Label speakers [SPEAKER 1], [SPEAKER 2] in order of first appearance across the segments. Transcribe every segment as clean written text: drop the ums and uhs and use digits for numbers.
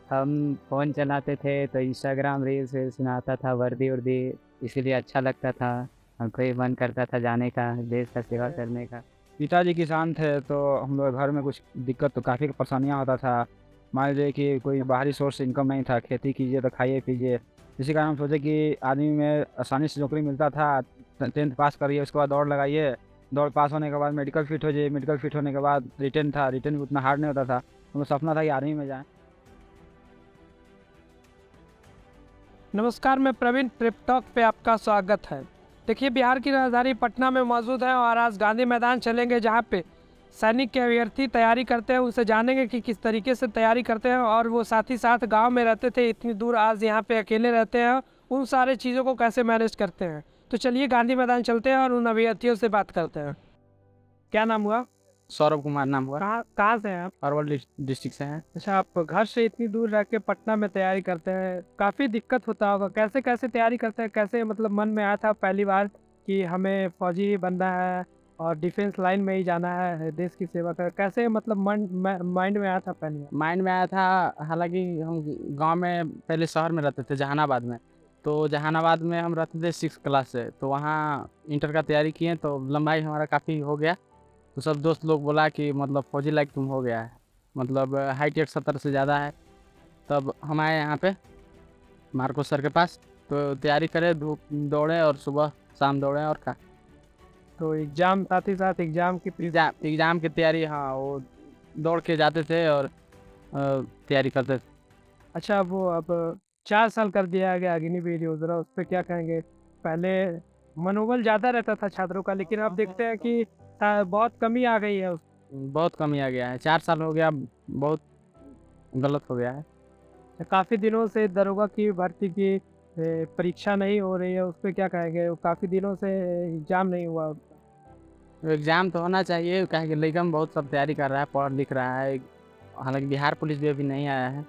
[SPEAKER 1] हम फ़ोन चलाते थे तो इंस्टाग्राम रील्स वील्स में आता था वर्दी-वर्दी, इसीलिए अच्छा लगता था। हमको भी मन करता था जाने का, देश का सेवा करने का।
[SPEAKER 2] पिताजी किसान थे तो हम लोग घर में कुछ दिक्कत तो काफ़ी परेशानियाँ होता था। मान लीजिए कि कोई बाहरी सोर्स से इनकम नहीं था, खेती कीजिए तो खाइए पीजिए। इसी कारण हम सोचे कि आर्मी में आसानी से नौकरी मिलता था। 10th पास करिए, उसके बाद दौड़ लगाइए, दौड़ पास होने के बाद मेडिकल फिट हो जाइए, मेडिकल फिट होने के बाद रिटेन था, रिटेन भी उतना हार्ड नहीं होता था। तो सपना था कि आर्मी में जाएँ।
[SPEAKER 3] नमस्कार, मैं प्रवीण ट्रिप टॉक पे आपका स्वागत है। देखिए, बिहार की राजधानी पटना में मौजूद है और आज गांधी मैदान चलेंगे जहां पे सैनिक के अभ्यर्थी तैयारी करते हैं। उनसे जानेंगे कि किस तरीके से तैयारी करते हैं और वो साथ ही साथ गांव में रहते थे, इतनी दूर आज यहाँ पे अकेले रहते हैं, उन सारे चीज़ों को कैसे मैनेज करते हैं। तो चलिए गांधी मैदान चलते हैं और उन अभ्यर्थियों से बात करते हैं। क्या नाम हुआ?
[SPEAKER 2] सौरभ कुमार नाम हुआ,
[SPEAKER 3] कहाँ कहाँ से हैं आप?
[SPEAKER 2] अरवल डिस्ट्रिक्ट से हैं।
[SPEAKER 3] अच्छा, आप घर से इतनी दूर रह के पटना में तैयारी करते हैं, काफ़ी दिक्कत होता होगा। कैसे कैसे तैयारी करते हैं? कैसे मतलब मन में आया था पहली बार कि हमें फौजी ही बनना है और डिफेंस लाइन में ही जाना है, देश की सेवा कर? कैसे मतलब माइंड में आया था पहली बार?
[SPEAKER 2] माइंड में आया था, हालाँकि हम गाँव में पहले शहर में रहते थे जहानाबाद में। तो जहानाबाद में हम रहते थे 6th क्लास से, तो वहाँ इंटर का तैयारी किए तो लंबाई हमारा काफ़ी हो गया। तो सब दोस्त लोग बोला कि मतलब फ़ौजी लायक तुम हो गया है, मतलब हाइट 170 से ज़्यादा है। तब हम आए यहाँ पे मार्को सर के पास, तो तैयारी करे, धूप दौड़े और सुबह शाम दौड़े और का
[SPEAKER 3] तो एग्ज़ाम, साथ ही साथ एग्ज़ाम की
[SPEAKER 2] एग्ज़ाम की तैयारी, हाँ, वो दौड़ के जाते थे और तैयारी करते थे।
[SPEAKER 3] अच्छा, वो अब 4 साल कर दिया गया अग्निवीर योजना, उस पे क्या कहेंगे? पहले मनोबल ज़्यादा रहता था छात्रों का, लेकिन अब देखते हैं कि बहुत कमी आ गई है।
[SPEAKER 2] बहुत कमी आ गया है, 4 साल हो गया, बहुत गलत हो गया है।
[SPEAKER 3] काफ़ी दिनों से दरोगा की भर्ती की परीक्षा नहीं हो रही है, उस पे क्या कहेंगे? काफ़ी दिनों से एग्ज़ाम नहीं हुआ।
[SPEAKER 2] एग्ज़ाम तो होना चाहिए, काहे कि लइका में बहुत सब तैयारी कर रहा है, पढ़ लिख रहा है। हालाँकि बिहार पुलिस भी अभी नहीं आया है,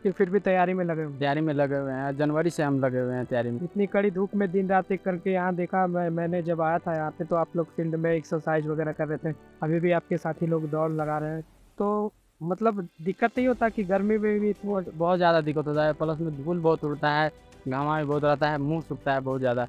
[SPEAKER 3] फिर भी तैयारी में लगे हुए हैं।
[SPEAKER 2] तैयारी में लगे हुए हैं। जनवरी से हम लगे हुए हैं तैयारी में।
[SPEAKER 3] इतनी कड़ी धूप में दिन रात एक करके यहाँ देखा, मैंने जब आया था यहाँ पे तो आप लोग फील्ड में एक्सरसाइज वगैरह कर रहे थे। अभी भी आपके साथी लोग दौड़ लगा रहे हैं। तो मतलब दिक्कत नहीं होता कि गर्मी में भी इतना?
[SPEAKER 2] बहुत ज़्यादा दिक्कत होता है, प्लस में धूल बहुत उड़ता है, घामा भी बहुत रहता है, मुँह सूखता है बहुत ज़्यादा।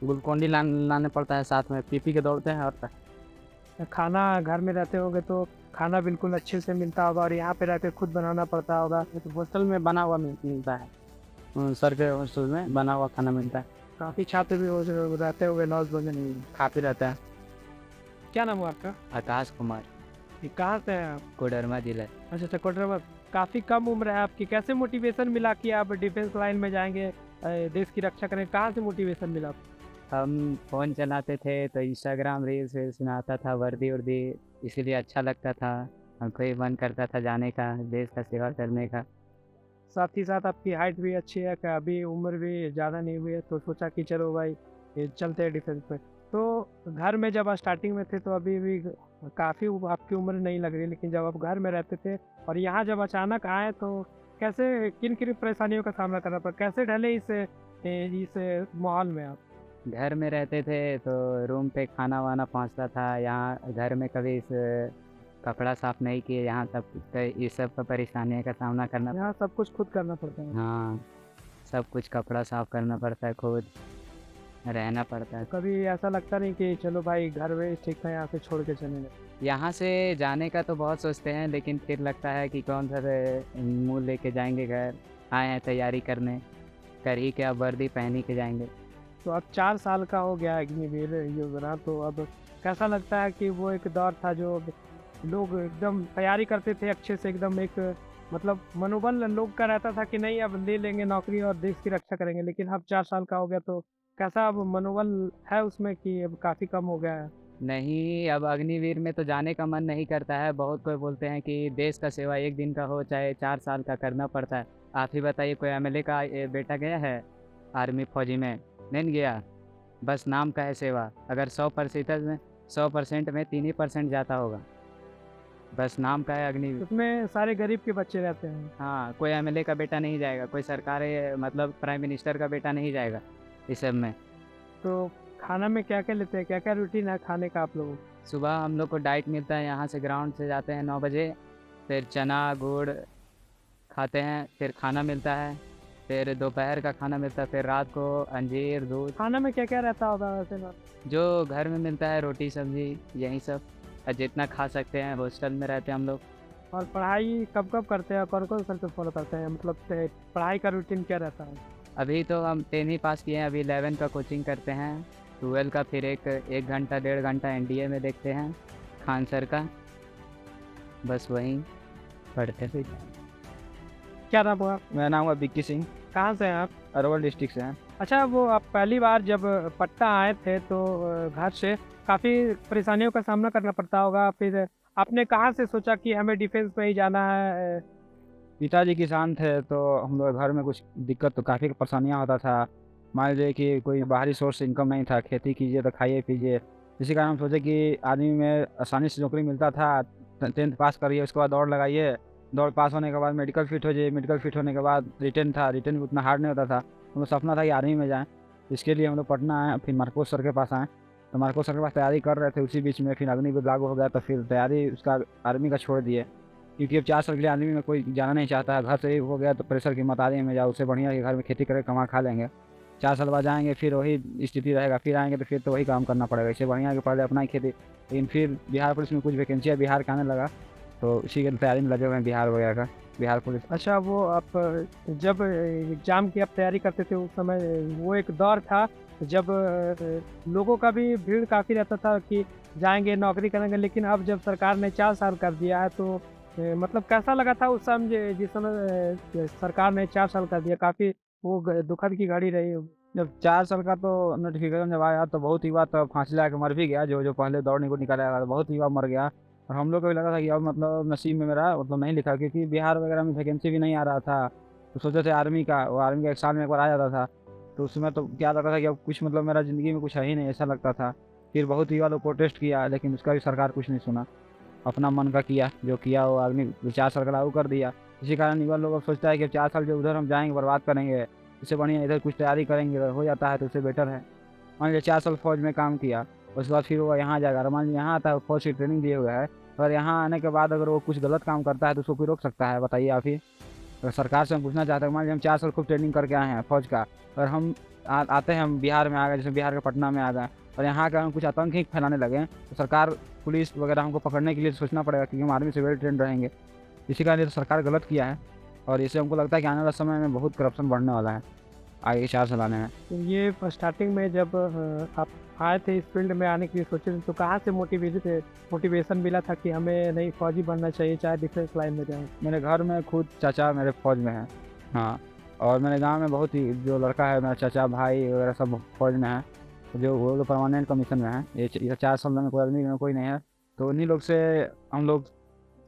[SPEAKER 2] ग्लूकोन-डी लाने पड़ता है साथ में, पी-पी के दौड़ते हैं और क्या।
[SPEAKER 3] खाना घर में रहते होंगे तो खाना बिल्कुल अच्छे से मिलता होगा और यहाँ पे रह के खुद बनाना पड़ता होगा।
[SPEAKER 2] ये तो हॉस्टल में बना हुआ मिलता है। सर के हॉस्टल में बना हुआ खाना मिलता है।
[SPEAKER 3] काफ़ी छात्र भी हो रहते हुए लॉस वगैरह।
[SPEAKER 2] खा-पी रहता है।
[SPEAKER 3] क्या नाम हुआ आपका?
[SPEAKER 1] आकाश कुमार,
[SPEAKER 3] ये कहाँ से हैं आप?
[SPEAKER 1] कोडरमा जिला।
[SPEAKER 3] अच्छा अच्छा, कोडरमा। काफ़ी कम उम्र है आपकी, कैसे मोटिवेशन मिला कि आप डिफेंस लाइन में जाएंगे, देश की रक्षा करें? कहाँ से मोटिवेशन मिला आपको?
[SPEAKER 1] हम फ़ोन चलाते थे तो इंस्टाग्राम रील्स वील्स में आता था वर्दी-वर्दी, इसीलिए अच्छा लगता था। हमको भी मन करता था जाने का, देश का सेवा करने का।
[SPEAKER 3] साथ ही साथ आपकी हाइट भी अच्छी है, कि अभी उम्र भी ज़्यादा नहीं हुई है, तो सोचा कि चलो भाई ये चलते हैं डिफेंस में। तो घर में जब आप स्टार्टिंग में थे तो अभी भी काफ़ी आपकी उम्र नहीं लग रही, लेकिन जब आप घर में रहते थे और यहाँ जब अचानक आए तो कैसे, किन किन परेशानियों का सामना करना पड़ा? कैसे ढले इस माहौल में आप?
[SPEAKER 1] घर में रहते थे तो रूम पे खाना-वाना पहुँचता था, यहाँ घर में कभी कपड़ा साफ़ नहीं किए, यहाँ सब ये सब का परेशानियों का सामना करना।
[SPEAKER 3] यहाँ सब कुछ खुद करना पड़ता है।
[SPEAKER 1] हाँ, सब कुछ कपड़ा साफ़ करना पड़ता है खुद, रहना पड़ता है।
[SPEAKER 3] कभी ऐसा लगता नहीं कि चलो भाई घर में ठीक है, यहाँ से छोड़ के चले गए?
[SPEAKER 1] यहाँ से जाने का तो बहुत सोचते हैं, लेकिन फिर लगता है कि कौन सा मुँह लेके जाएँगे घर, आए हैं तैयारी करने, कर ही क्या वर्दी पहन ही के जाएँगे।
[SPEAKER 3] तो अब 4 साल का हो गया अग्निवीर योजना, तो अब कैसा लगता है कि वो एक दौर था जो लोग एकदम तैयारी करते थे अच्छे से, एकदम एक मतलब मनोबल लोग का रहता था कि नहीं अब ले लेंगे नौकरी और देश की रक्षा करेंगे, लेकिन अब 4 साल का हो गया तो कैसा अब मनोबल है उसमें कि अब काफ़ी कम हो गया है?
[SPEAKER 1] नहीं, अब अग्निवीर में तो जाने का मन नहीं करता है। बहुत कोई बोलते हैं कि देश का सेवा 1 दिन का हो चाहे 4 साल का करना पड़ता है। आप ही बताइए, कोई एमएलए का बेटा गया है आर्मी फौजी में? नहीं गया। बस नाम का है सेवा। अगर 100% में 3% जाता होगा। बस नाम का है अग्निवीर।
[SPEAKER 3] उसमें सारे गरीब के बच्चे रहते हैं।
[SPEAKER 1] हाँ, कोई एमएलए का बेटा नहीं जाएगा, कोई सरकारी मतलब प्राइम मिनिस्टर का बेटा नहीं जाएगा इस सब में।
[SPEAKER 3] तो खाना में क्या-क्या लेते हैं? क्या-क्या रूटीन है खाने का आप लोगों का?
[SPEAKER 1] सुबह हम लोग को डाइट मिलता है, यहाँ से ग्राउंड से जाते हैं 9 बजे, फिर चना, गुड़, खाते हैं, फिर खाना मिलता है, फिर दोपहर का खाना मिलता है, फिर रात को अंजीर, दूध,
[SPEAKER 3] खाना में क्या क्या रहता होगा वैसे ना?
[SPEAKER 1] जो घर में मिलता है, रोटी सब्जी, यही सब। जितना खा सकते हैं, हॉस्टल में रहते हैं हम लोग।
[SPEAKER 3] और पढ़ाई कब कब करते हैं, कौन कौन सर फॉलो करते हैं, मतलब पढ़ाई का रूटीन क्या रहता है?
[SPEAKER 1] अभी तो हम 10 ही पास किए हैं, अभी 11 का कोचिंग करते हैं, 12 का फिर एक घंटा 1.5 घंटा एनडीए में देखते हैं खान सर का, बस वहीं पढ़ते हैं।
[SPEAKER 3] क्या नाम हुआ?
[SPEAKER 4] मेरा नाम है विक्की सिंह,
[SPEAKER 3] कहाँ से हैं आप?
[SPEAKER 4] अरवल डिस्ट्रिक्ट से हैं।
[SPEAKER 3] अच्छा, वो आप पहली बार जब पटना आए थे तो घर से काफ़ी परेशानियों का सामना करना पड़ता होगा, फिर आपने कहाँ से सोचा कि हमें डिफेंस में ही जाना है?
[SPEAKER 4] पिताजी किसान थे तो हम लोग घर में कुछ दिक्कत तो काफ़ी परेशानियाँ होता था। मान लीजिए कि कोई बाहरी सोर्स इनकम नहीं था, खेती कीजिए तो खाइए पीजिए। इसी कारण हम सोचे कि आर्मी में आसानी से नौकरी मिलता था। 10th पास करिए, उसके बाद दौड़ लगाइए, दौड़ पास होने के बाद मेडिकल फिट हो जाइए, मेडिकल फिट होने के बाद रिटर्न था, रिटर्न भी उतना हार्ड नहीं होता था। हम लोग सपना था कि आर्मी में जाएँ, इसके लिए हम लोग पटना आए, फिर मार्कोस सर के पास आए। तो मार्कोस सर के पास तैयारी कर रहे थे, उसी बीच में फिर अग्निवीर लागू हो गया, तो फिर तैयारी उसका आर्मी का छोड़ दिए, क्योंकि अब 4 साल के लिए आर्मी में कोई जाना नहीं चाहता है। घर से ही हो गया तो प्रेशर की मत आर्मी में जाओ, उससे बढ़िया है कि घर में खेती करके कमा खा लेंगे। 4 साल बाद जाएंगे फिर वही स्थिति रहेगा, फिर आएंगे तो फिर तो वही काम करना पड़ेगा। इससे बढ़िया है कि पहले अपना ही खेती। लेकिन फिर बिहार पुलिस में कुछ वैकेंसियाँ बिहार का आने लगा, तो इसी की तैयारी में लगे हुए हैं बिहार वगैरह का, बिहार पुलिस।
[SPEAKER 3] अच्छा, वो आप जब एग्ज़ाम की आप तैयारी करते थे उस समय वो एक दौर था जब लोगों का भी भीड़ काफ़ी रहता था कि जाएंगे नौकरी करेंगे, लेकिन अब जब सरकार ने 4 साल कर दिया है तो मतलब कैसा लगा था उस समय जिस समय सरकार ने 4 साल कर दिया? काफ़ी वो दुखद की घड़ी रही।
[SPEAKER 4] जब 4 साल का तो नोटिफिकेशन जब आया तो बहुत युवा तो फांसी लगा के मर भी गया, जो जो पहले दौड़ को निकाला, बहुत युवा मर गया। और हम लोग को भी लगा था कि अब मतलब नसीब में मेरा मतलब नहीं लिखा, क्योंकि बिहार वगैरह में वैकेंसी भी नहीं आ रहा था। तो सोचे थे आर्मी का, वो आर्मी का 1 साल में एक बार आ जाता था, तो उसमें तो क्या लगता था कि अब कुछ मतलब मेरा ज़िंदगी में कुछ है ही नहीं, ऐसा लगता था। फिर बहुत युवा लोग प्रोटेस्ट किया, लेकिन उसका भी सरकार कुछ नहीं सुना, अपना मन का किया, जो किया वो आर्मी 4 साल का लागू कर दिया। इसी कारण युवा लोग अब सोचता है कि अब 4 साल जो उधर हम जाएंगे बर्बाद करेंगे, इससे बढ़िया इधर कुछ तैयारी करेंगे, अगर हो जाता है तो उससे बेटर है। मान लीजिए 4 साल फौज में काम किया, उसके बाद फिर वो यहाँ जाएगा, और मान लीजिए यहाँ आता है, फौज की ट्रेनिंग दिए हुए है, और यहाँ आने के बाद अगर वो कुछ गलत काम करता है तो उसको कोई रोक सकता है? बताइए आप ही। अगर सरकार से हम पूछना चाहते हैं, मान लीजिए हम 4 साल खूब ट्रेनिंग करके आए हैं फौज का, और हम आते हैं, हम बिहार में आ गए, जैसे बिहार के पटना में आ गए, और यहाँ का हम कुछ आतंक ही फैलाने लगे, तो सरकार पुलिस वगैरह हमको पकड़ने के लिए सोचना पड़ेगा, क्योंकि हम आर्मी से वेल ट्रेंड रहेंगे। इसी कारण ये तो सरकार गलत किया है, और इससे हमको लगता है कि आने वाले समय में बहुत करप्शन बढ़ने वाला है आगे के 4 साल आने में।
[SPEAKER 3] तो ये स्टार्टिंग में जब आप आए थे इस फील्ड में आने के लिए सोचे थे, तो कहाँ से मोटिवेशन मिला था कि हमें नहीं फौजी बनना चाहिए, चाहे डिफेंस लाइन में जाएँ?
[SPEAKER 4] मेरे घर में खुद चाचा मेरे फौज में हैं, हाँ, और मेरे गांव में बहुत ही जो लड़का है मेरा चाचा भाई वगैरह सब फौज में है, जो वो लोग परमानेंट कमीशन में है। ये 4 साल में कोई आदमी में कोई नहीं है, तो उन्हीं लोग से हम लोग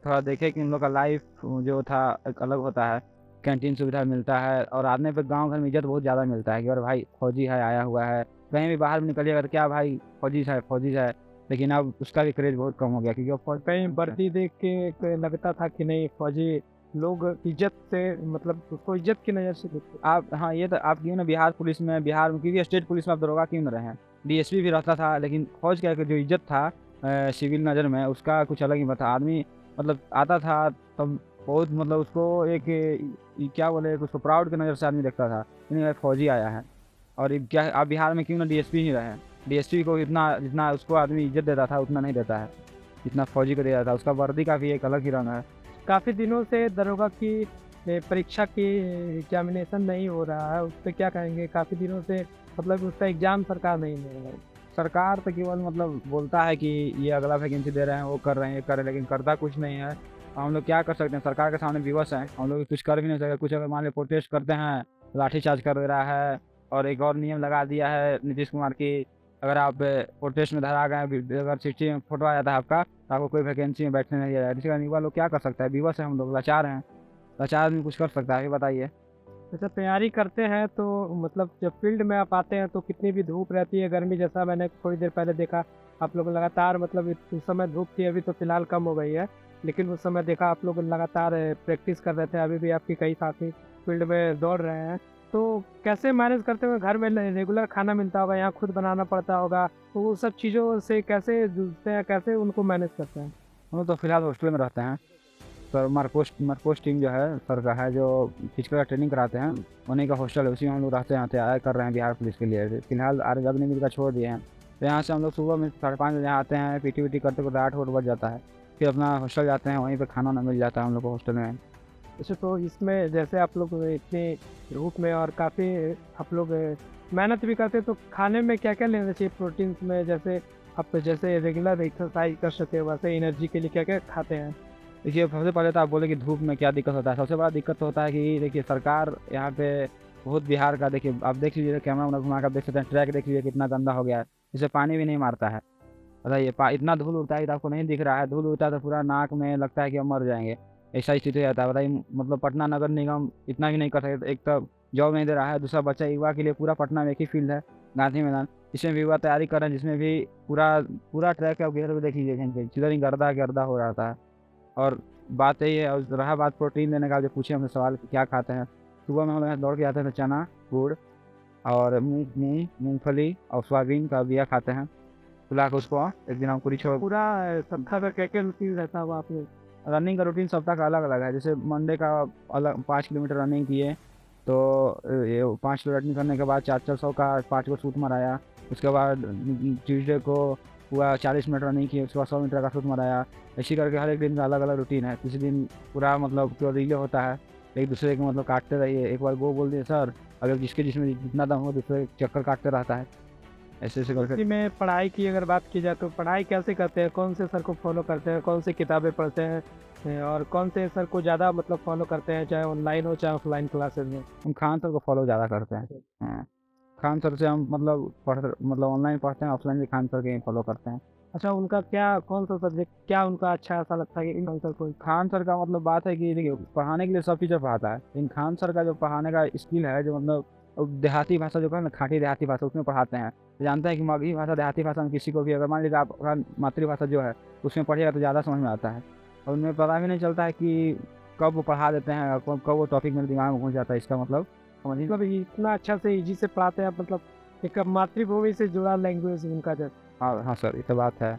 [SPEAKER 4] थोड़ा देखे कि उन लोग का लाइफ जो था एक अलग होता है, कैंटीन सुविधा मिलता है, और आने पे गांव घर में इज्जत बहुत ज़्यादा मिलता है कि और भाई फौजी है, आया हुआ है, कहीं भी बाहर में निकलिएगा तो क्या भाई फौजी है। लेकिन अब उसका भी क्रेज़ बहुत कम हो गया, क्योंकि अब फौज
[SPEAKER 3] कहीं वर्दी देख के लगता था कि नहीं फौजी लोग इज्जत से, मतलब उसको इज्जत की नज़र से देखते।
[SPEAKER 4] आप, हाँ, ये तो आप क्यों ना बिहार पुलिस में, बिहार में क्योंकि स्टेट पुलिस में आप दरोगा क्यों न रहे हैं, डीएसपी भी रहता था, लेकिन फौज का जो इज्जत था सिविल नज़र में, उसका कुछ अलग ही था। आदमी मतलब आता था तब बहुत मतलब उसको एक क्या बोले, उसको प्राउड की नज़र से आदमी देखता था कि नहीं भाई फौजी आया है। और क्या आप बिहार में क्यों ना डीएसपी ही रहे, डीएसपी को जितना उसको आदमी इज्जत देता था उतना नहीं देता है जितना फौजी को देता था। उसका वर्दी का भी एक अलग ही रंग है।
[SPEAKER 3] काफ़ी दिनों से दरोगा की परीक्षा की एग्जामिनेशन नहीं हो रहा है, उस पर क्या कहेंगे? काफ़ी दिनों से मतलब उसका एग्ज़ाम सरकार नहीं ले रही है।
[SPEAKER 4] सरकार तो केवल मतलब बोलता है कि ये अगला वैकेंसी दे रहे हैं, वो कर रहे हैं, ये कर रहे हैं, लेकिन करता कुछ नहीं है। हम लोग क्या कर सकते हैं, सरकार के सामने विवश हैं, हम लोग कुछ कर भी नहीं सकते। कुछ अगर मान लीजिए प्रोटेस्ट करते हैं तो लाठीचार्ज कर दे रहा है, और एक और नियम लगा दिया है नीतीश कुमार की, अगर आप प्रोटेस्ट में धरा गए, अगर चिट्ठी में फोटो आ जाता है आपका, तो आपको कोई वैकेंसी में बैठने नहीं दिया जाएगा। इसी कारण युवा लोग क्या कर सकता है, विवश है हम लोग, लाचार हैं, लाचार आदमी कुछ कर सकता है, ये बताइए।
[SPEAKER 3] जैसे तैयारी करते हैं तो मतलब जब फील्ड में आप आते हैं तो कितनी भी धूप रहती है, गर्मी, जैसा मैंने थोड़ी देर पहले देखा आप लोग लगातार, मतलब उस समय धूप थी, अभी तो फिलहाल कम हो गई है, लेकिन उस समय देखा आप लोग लगातार प्रैक्टिस कर रहे थे, अभी भी आपके कई साथी फील्ड में दौड़ रहे हैं। तो कैसे मैनेज करते हुए, घर में रेगुलर खाना मिलता होगा, यहाँ खुद बनाना पड़ता होगा, तो वो सब चीज़ों से कैसे जूझते हैं, कैसे उनको मैनेज करते हैं?
[SPEAKER 4] हम लोग तो फिलहाल हॉस्टल में रहते हैं, सर मार्कोस टीम जो है सर का है, जो फिजिकल का ट्रेनिंग कराते हैं, उन्हीं का हॉस्टल है, उसी में हम लोग रहते हैं, तैयारी कर रहे हैं बिहार पुलिस के लिए। फिलहाल आर्मी अग्निवीर का छोड़ दिए हैं, तो यहाँ से हम लोग सुबह में 5:30 बजे आते हैं, पीटी करते करते 8 बज जाता है, फिर अपना हॉस्टल जाते हैं, वहीं पर खाना ना मिल जाता है हम लोग को हॉस्टल में।
[SPEAKER 3] अच्छा, तो इसमें जैसे आप लोग इतने धूप में और काफ़ी आप लोग मेहनत भी करते हैं, तो खाने में क्या क्या लेना चाहिए प्रोटीन्स में? जैसे आप जैसे रेगुलर एक्सरसाइज कर सकते हैं, वैसे एनर्जी के लिए क्या क्या खाते हैं?
[SPEAKER 4] देखिए, सबसे पहले तो आप बोले कि धूप में क्या दिक्कत होता है। सबसे बड़ा दिक्कत तो होता है कि देखिए सरकार यहाँ पे बहुत बिहार का, देखिए आप देख लीजिए, कैमरा वैमरा घुमा कर आप देख सकते हैं, ट्रैक देख लीजिए कितना गंदा हो गया है, इससे पानी भी नहीं मारता है। बताइए, इतना धूल उड़ता है कि आपको नहीं दिख रहा है, धूल उड़ता है तो पूरा नाक में लगता है कि हम मर जाएंगे, ऐसा स्थिति हो जाता है। बताइए, मतलब पटना नगर निगम इतना भी नहीं कर सकते। एक तो जॉब नहीं दे रहा है, दूसरा बच्चा युवा के लिए पूरा पटना में एक ही फील्ड है, गांधी मैदान, इसमें भी युवा तैयारी कर रहे हैं, जिसमें भी पूरा ट्रैक आप घेर देख लीजिए, कहीं पे जिधर ही गर्दा हो रहा है। और बात यही है, और रहा बात प्रोटीन लेने का, जो पूछे हमने सवाल कि क्या खाते हैं, सुबह में हम लोग दौड़ के आते हैं तो चना, गुड़ और मूंगफली और सोयाबीन का बिया खाते हैं, फुला के उसको एक दिन हम पूरी छोड़।
[SPEAKER 3] पूरा सप्ताह का क्या क्या रूटीन रहता है आप लोग?
[SPEAKER 4] रनिंग का रूटीन सप्ताह का अलग अलग है। जैसे मंडे का अलग 5 किलोमीटर रनिंग किए, तो ये 5 किलो रनिंग करने के बाद 400 का 5 को शूट मराया। उसके बाद ट्यूसडे को पूरा 40 मिनट रनिंग किए, उसके बाद 100 मीटर का शूट मराया। ऐसी करके हर एक दिन का अलग अलग रूटीन है। किसी दिन पूरा मतलब जो रिले होता है, एक दूसरे को मतलब काटते रहिए, एक बार वो बोल दिए सर, अगर जिसमें जितना दम हो दूसरे चक्कर काटते रहता है, ऐसे करके।
[SPEAKER 3] इसी में पढ़ाई की अगर बात की जाए तो पढ़ाई कैसे करते हैं? कौन से सर को फॉलो करते हैं? कौन सी किताबें पढ़ते हैं? और कौन से सर को ज़्यादा मतलब फॉलो करते हैं, चाहे ऑनलाइन हो चाहे ऑफलाइन क्लासेस में?
[SPEAKER 4] हम खान सर को फॉलो ज़्यादा करते हैं। हाँ, खान सर से हम मतलब ऑनलाइन पढ़ते हैं, ऑफलाइन भी खान सर के ही फॉलो करते हैं।
[SPEAKER 3] अच्छा, उनका क्या कौन सा सब्जेक्ट क्या उनका अच्छा ऐसा लगता है कि इन सर को?
[SPEAKER 4] खान सर का मतलब बात है कि देखिए, पढ़ाने के लिए सब टीचर पढ़ाता है, लेकिन खान सर का जो पढ़ाने का स्किल है, जो मतलब देहाती भाषा जो है ना, खाटी देहाती भाषा, उसमें पढ़ाते हैं। तो जानते हैं कि मगही भाषा, देहाती भाषा में किसी को भी अगर मान लीजिए आपका मातृभाषा जो है उसमें पढ़िएगा तो ज़्यादा समझ में आता है, और उनमें पता भी नहीं चलता है कि कब वो पढ़ा देते हैं और कब वो टॉपिक मेरे दिमाग में घुस जाता है। इसका मतलब समझिए,
[SPEAKER 3] मतलब इतना अच्छा से ईजी से पढ़ाते हैं, मतलब एक मातृभूमि से जुड़ा लैंग्वेज उनका जो।
[SPEAKER 4] हाँ सर, ये तो बात है।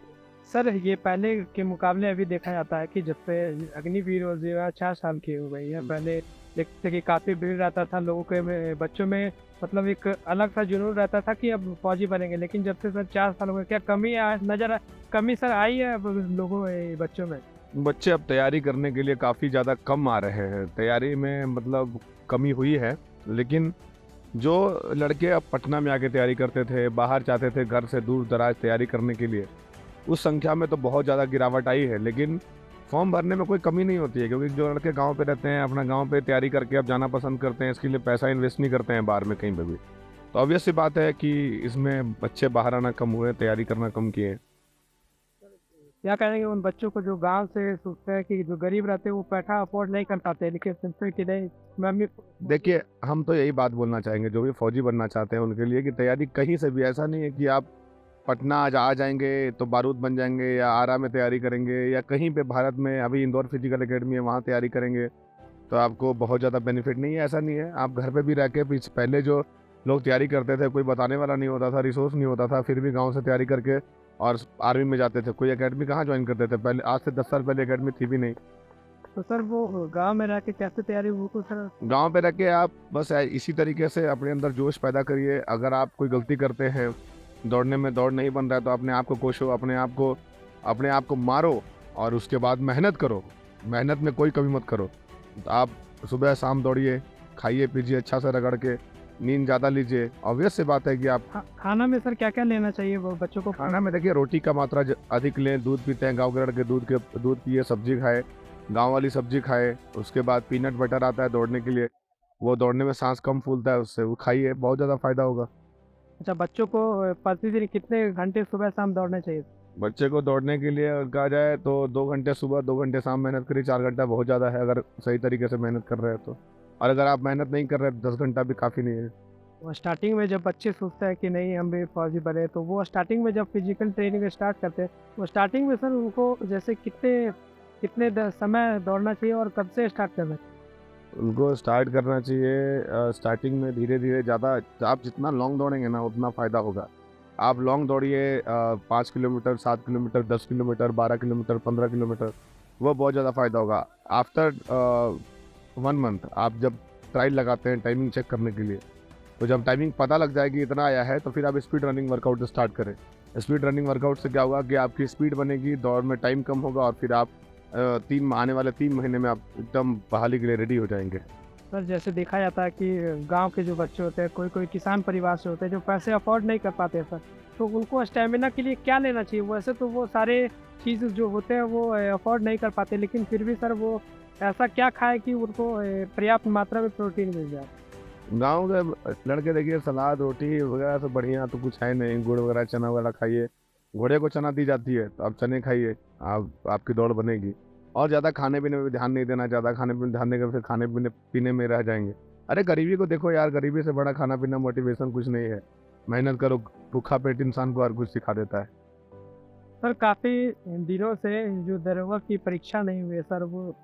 [SPEAKER 3] सर, ये पहले के मुकाबले अभी देखा जाता है कि जब से अग्निवीर और 4 साल की हो गई है, पहले देखते कि काफ़ी भीड़ रहता था लोगों के, बच्चों में मतलब एक अलग सा जुनून रहता था कि अब फौजी बनेंगे। लेकिन जब से सर 4 साल हो गए, क्या कमी सर आई है अब बच्चों में?
[SPEAKER 5] बच्चे अब तैयारी करने के लिए काफ़ी ज़्यादा कम आ रहे हैं, तैयारी में मतलब कमी हुई है। लेकिन जो लड़के अब पटना में आके तैयारी करते थे, बाहर जाते थे घर से दूर दराज तैयारी करने के लिए, उस संख्या में तो बहुत ज़्यादा गिरावट आई है। लेकिन फॉर्म भरने में कोई कमी नहीं होती है, क्योंकि जो लड़के गांव पे रहते हैं, अपना गांव पे तैयारी करके अब जाना पसंद करते हैं, इसके लिए पैसा इन्वेस्ट नहीं करते हैं बाहर में कहीं पे भी। तो ऑब्वियस सी बात है कि इसमें बच्चे बाहर आना कम हुए, तैयारी करना कम किए।
[SPEAKER 3] क्या कहेंगे उन बच्चों को जो गांव से सोचते हैं कि जो गरीब रहते हैं वो पैसा अफोर्ड नहीं कर पाते, लेकिन सोचते हैं कि नहीं मम्मी।
[SPEAKER 5] देखिए, हम तो यही बात बोलना चाहेंगे जो भी फौजी बनना चाहते हैं उनके लिए, कि तैयारी कहीं से भी, ऐसा नहीं है कि आप पटना आ जाएंगे तो बारूद बन जाएंगे, या आरा में तैयारी करेंगे, या कहीं पे भारत में अभी इंदौर फिजिकल एकेडमी है वहाँ तैयारी करेंगे तो आपको बहुत ज़्यादा बेनिफिट नहीं है। ऐसा नहीं है, आप घर पे भी रह के पहले जो लोग तैयारी करते थे, कोई बताने वाला नहीं होता था, रिसोर्स नहीं होता था, फिर भी गाँव से तैयारी करके और आर्मी में जाते थे। कोई एकेडमी कहाँ ज्वाइन करते थे पहले, आज से 10 साल पहले एकेडमी थी भी नहीं।
[SPEAKER 3] तो सर वो गांव में रह के कैसे तैयारी हो सर?
[SPEAKER 5] गांव पे रह के आप बस इसी तरीके से अपने अंदर जोश पैदा करिए। अगर आप कोई गलती करते हैं, दौड़ने में दौड़ नहीं बन रहा है, तो अपने आप को कोसो, अपने आप को मारो और उसके बाद मेहनत करो। मेहनत में कोई कमी मत करो। तो आप सुबह शाम दौड़िए, खाइए पीजिए अच्छा से रगड़ के, नींद ज़्यादा लीजिए। ऑब्वियस से बात है कि आप
[SPEAKER 3] खाना में सर क्या क्या लेना चाहिए वो बच्चों को?
[SPEAKER 5] खाना में देखिए, रोटी का मात्रा अधिक लें, दूध पीते हैं गाँव के लड़के, दूध पिए, सब्जी खाए, गांव वाली सब्जी खाए। उसके बाद पीनट बटर आता है दौड़ने के लिए, वो दौड़ने में सांस कम फूलता है, उससे वो खाइए, बहुत ज़्यादा फायदा होगा।
[SPEAKER 3] अच्छा, बच्चों को प्रतिदिन कितने घंटे सुबह शाम दौड़ने चाहिए?
[SPEAKER 5] बच्चे को दौड़ने के लिए कहा जाए तो 2 घंटे सुबह, 2 घंटे शाम मेहनत करिए। 4 घंटा बहुत ज़्यादा है अगर सही तरीके से मेहनत कर रहे हैं तो, और अगर आप मेहनत नहीं कर रहे हैं 10 घंटा भी काफ़ी नहीं है।
[SPEAKER 3] वो स्टार्टिंग में जब बच्चे सोचते हैं कि नहीं हम भी फौजी बने, तो वो स्टार्टिंग में जब फिजिकल ट्रेनिंग स्टार्ट करते हैं, वो स्टार्टिंग में सर उनको जैसे कितने समय दौड़ना चाहिए और कब से स्टार्ट करना चाहिए?
[SPEAKER 5] उनको स्टार्ट करना चाहिए स्टार्टिंग में धीरे धीरे। ज़्यादा आप जितना लॉन्ग दौड़ेंगे ना उतना फ़ायदा होगा। आप लॉन्ग दौड़िए 5 kilometre, 7 kilometre, 10 kilometre, 12 kilometre, 15 kilometre, वो बहुत ज़्यादा फ़ायदा होगा। आफ्टर 1 मंथ आप जब ट्रायल लगाते हैं टाइमिंग चेक करने के लिए, तो जब टाइमिंग पता लग जाएगी इतना आया है, तो फिर आप स्पीड रनिंग वर्कआउट स्टार्ट करें। स्पीड रनिंग वर्कआउट से क्या होगा कि आपकी स्पीड बनेगी, दौड़ में टाइम कम होगा और फिर आप आने वाले 3 महीने में आप एकदम बहाली के लिए रेडी हो जाएंगे।
[SPEAKER 3] सर जैसे देखा जाता है कि गांव के जो बच्चे होते हैं, कोई कोई किसान परिवार से होते हैं जो पैसे अफोर्ड नहीं कर पाते हैं सर, तो उनको स्टेमिना के लिए क्या लेना चाहिए? वैसे तो वो सारे चीज़ जो होते हैं वो अफोर्ड नहीं कर पाते, लेकिन फिर भी सर वो ऐसा क्या खाएं कि उनको पर्याप्त मात्रा में प्रोटीन मिल जाए?
[SPEAKER 5] गाँव के लड़के देखिए सलाद रोटी वगैरह से बढ़िया तो कुछ है नहीं, गुड़ वगैरह चना वगैरह खाइए। घोड़े को चना दी जाती है तो आप चने खाइए, आपकी दौड़ बनेगी। और ज़्यादा खाने पीने में ध्यान नहीं देना, ज़्यादा खाने पीने ध्यान देकर फिर खाने पीने में रह जाएंगे। अरे गरीबी को देखो यार, गरीबी से बड़ा खाना पीना मोटिवेशन कुछ नहीं है। मेहनत करो, भूखा पेट इंसान को हर कुछ सिखा देता है।
[SPEAKER 3] सर काफ़ी दिनों से जो दरोगा की परीक्षा नहीं हुई है सर, वो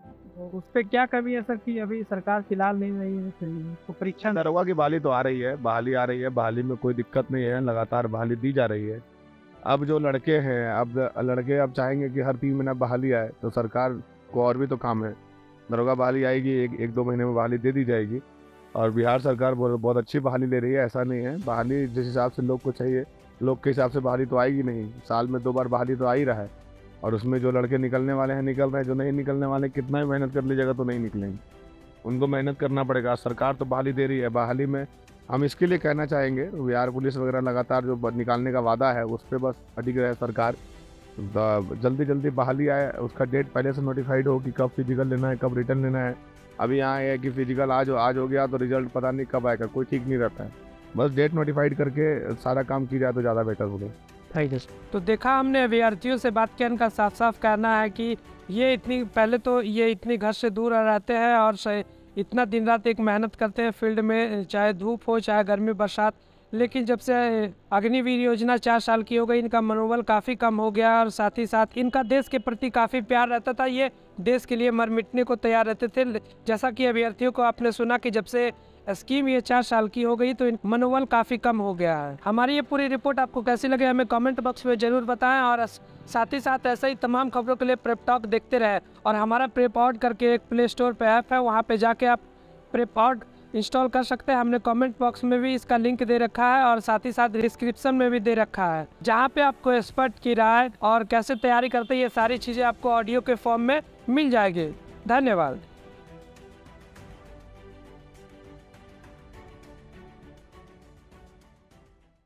[SPEAKER 3] उस पे क्या कमी है सर कि अभी सरकार फिलहाल नहीं रही है तो परीक्षा
[SPEAKER 5] दरोगा की बहाली तो आ रही है, बहाली आ रही है, बहाली में कोई दिक्कत नहीं है, लगातार बहाली दी जा रही है। अब जो लड़के हैं, अब लड़के अब चाहेंगे कि हर 3 महीना बहाली आए, तो सरकार को और भी तो काम है। दरोगा बहाली आएगी, एक 2 महीने में बहाली दे दी जाएगी। और बिहार सरकार बहुत अच्छी बहाली ले रही है, ऐसा नहीं है। बहाली जिस हिसाब से लोग को चाहिए, लोग के हिसाब से बहाली तो आएगी नहीं। साल में 2 बार बहाली तो आ ही रहा है, और उसमें जो लड़के निकलने वाले हैं निकल रहे हैं, जो नहीं निकलने वाले कितना भी मेहनत कर लीजिएगा तो नहीं निकलेंगे। उनको मेहनत करना पड़ेगा। सरकार तो बहाली दे रही है, बहाली में हम इसके लिए कहना चाहेंगे, बिहार पुलिस वगैरह लगातार जो निकालने का वादा है उस पर बस अटिक रहे सरकार। जल्दी बहाली आए, उसका डेट पहले से नोटिफाइड हो कि कब फिजिकल लेना है, कब रिटर्न लेना है। अभी यहाँ है कि फिजिकल आज हो गया तो रिजल्ट पता नहीं कब आएगा, कोई ठीक नहीं रहता है। बस डेट नोटिफाइड करके सारा काम की जाए तो ज़्यादा बेटर होगा।
[SPEAKER 3] Thank you. तो देखा हमने अभ्यर्थियों से बात किया, इनका साफ साफ कहना है कि ये इतनी घर से दूर रहते हैं और इतना दिन रात एक मेहनत करते हैं फील्ड में, चाहे धूप हो चाहे गर्मी बरसात, लेकिन जब से अग्निवीर योजना 4 साल की हो गई, इनका मनोबल काफ़ी कम हो गया और साथ ही साथ इनका देश के प्रति काफ़ी प्यार रहता था। ये देश के लिए मर मिटने को तैयार रहते थे। जैसा कि अभ्यर्थियों को आपने सुना कि जब से स्कीम ये 4 साल की हो गई तो मनोबल काफ़ी कम हो गया है। हमारी ये पूरी रिपोर्ट आपको कैसी लगी हमें कमेंट बॉक्स में ज़रूर बताएं, और साथ ही साथ ऐसे ही तमाम खबरों के लिए प्रेप टॉक देखते रहें। और हमारा प्रेप आउट करके एक प्ले स्टोर पे ऐप है, वहाँ पे जाके आप प्रेप आउट इंस्टॉल कर सकते हैं। हमने कमेंट बॉक्स में भी इसका लिंक दे रखा है और साथ ही साथ डिस्क्रिप्शन में भी दे रखा है, जहाँ पे आपको एक्सपर्ट की राय और कैसे तैयारी करते हैं ये सारी चीज़ें आपको ऑडियो के फॉर्म में मिल जाएगी। धन्यवाद।